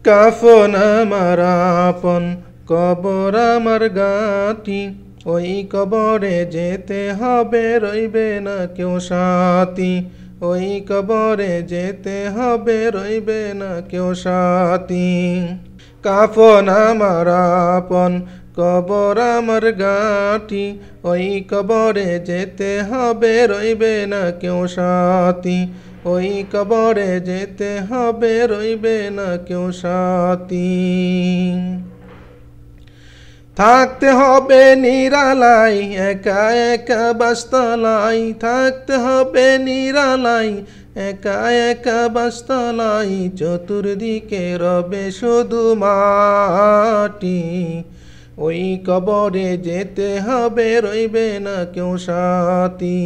কাফন আমার আপন কবর আমার গাঁটি, ওই কবরে যেতে হবে রইবে না কেউ সাথী। ওই কবরে যেতে হবে রইবে না কেউ সাথী। কাফন আমার আপন কবর আমার গাঁটি, ওই কবরে যেতে হবে রইবে না কেউ সাথী। ওই কবরে যেতে হবে রইবে না কেউ সাথী। থাকতে হবে নিরালাই একা একা বাসতলাই, থাকতে হবে নিরালাই একা একা বাসতলাই, চতুর্দিকে রবে শুধু মাটি। ওই কবরে যেতে হবে রইবে না কেউ সাথী।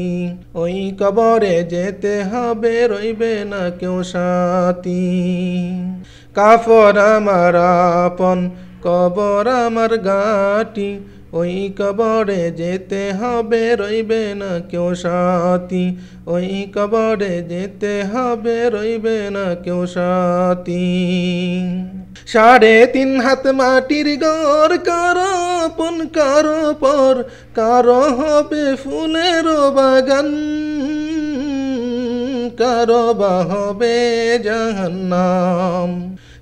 ওই কবরে যেতে হবে রইবে না কেউ সাথী। কাফন আমার আপন কবর আমার গাঁটি, ওই কবরে যেতে হবে রইবে না কেউ সাথী। ওই কবরে যেতে হবে রইবে না কেউ সাথী। 3.5 হাত মাটির ঘর, কারো আপন কারো পর, কারো হবে ফুলের বাগান, কারো বা হবে জাহান্নাম।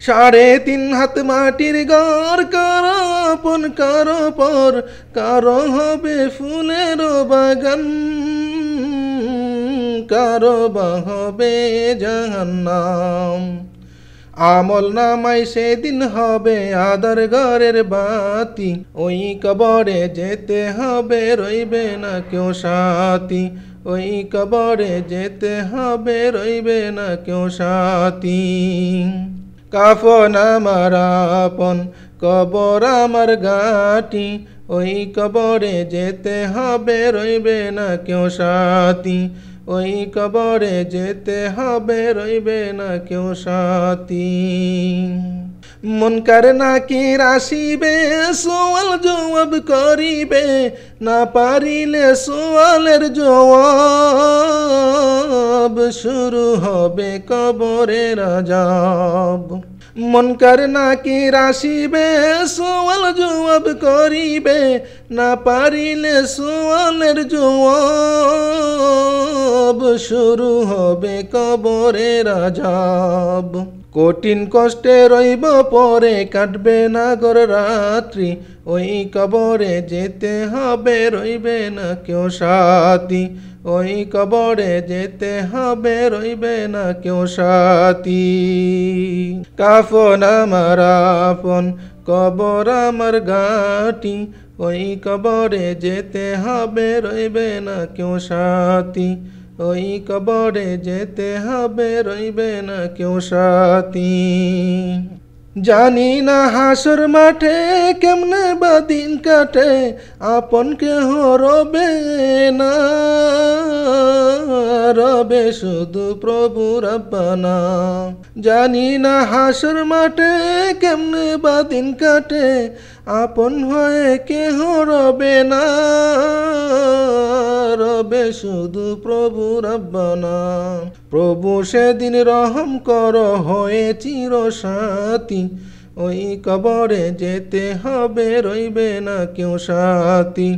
3.5 হাত মাটির ঘর, কারো আপন কারো পর, কারো হবে ফুলের বাগান, কারো বা হবে জাহান্নাম। আমল নামাই সেদিন হবে আদার ঘরের বাতি, ওই কবরে যেতে হবে রইবে না কেউ সাথী। ওই কবরে যেতে হবে রইবে না কেউ সাথী। কাফন আমার আপন কবর আমার গাঁটি, ওই কবরে যেতে হবে রইবে না কেউ সাথী। ওই কবরে যেতে হবে রইবে না কেউ সাথী। মুনকার নাকির আসিবে, সওয়াল জবাব করিবে, না পারিলে সওয়ালের জবাব, শুরু হবে কবরের আযাব। মুনকার নাকির আসিবে, সওয়াল জবাব করিবে, না পারিলে সওয়ালের জবাব, শুরু হবে কবরের আযাব। কঠিন কষ্টে রইব পরে, কাটবে না ঘর রাত্রি, ওই কবরে যেতে হবে রইবে না কেউ সাথী। ওই কবরে যেতে হবে রইবে না কেউ সাথী। কাফন আমার আপন কবর আমার গাঁটি, ওই কবরে যেতে হবে রইবে না কেউ সাথী। ওই কবরে যেতে হবে রইবে না কেউ সাথী। জানি না হাসর মাঠে কেমনে বা দিন কাটে, আপন কেহ রবে না, রবে শুধু প্রভু রব্বানা। জানি না হাসর মাঠে কেমনে বা দিন কাটে, আপন হয়ে কেহ রবে না, রবে শুধু প্রভু রব্বানা। প্রভু সেদিন রহম কর হয়ে চির সাথী, ওই কবরে যেতে হবে রইবে না কেউ সাথী।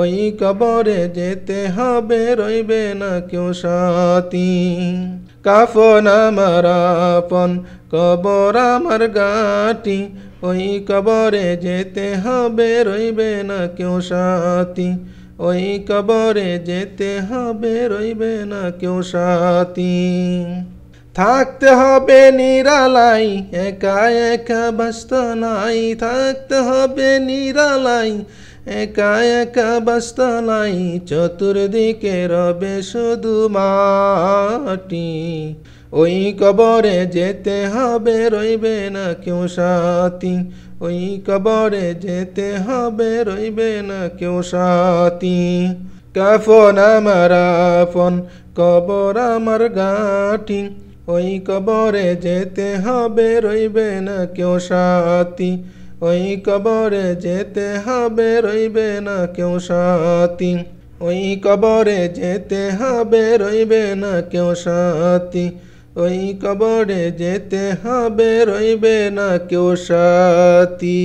ওই কবরে যেতে হবে রইবে না কেউ সাথী। কাফন আমার আপন কবর আমার গাঁটি, ওই কবরে যেতে হবে রইবে না কেউ সাথী। ওই কবরে যেতে হবে রইবে না কেউ সাথী। থাকতে হবে নিরালাই একা একা বাসতলাই, থাকতে হবে নিরালাই একা একা বাসতলাই, চতুর্দিকে রবে শুধু মাটি। ওই কবরে যেতে হবে রইবে না কেউ সাথী। ওই কবরে যেতে হবে রইবে না কেউ সাথী। কাফন আমার আপন কবর আমার গাঁটি, ওই কবরে যেতে হবে রইবে না কেউ সাথী। ওই কবরে যেতে হবে রইবে না কেউ সাথী। ওই কবরে যেতে হবে রইবে না কেউ সাথী। ওই কবরে যেতে হবে, রইবে না কেউ সাথী।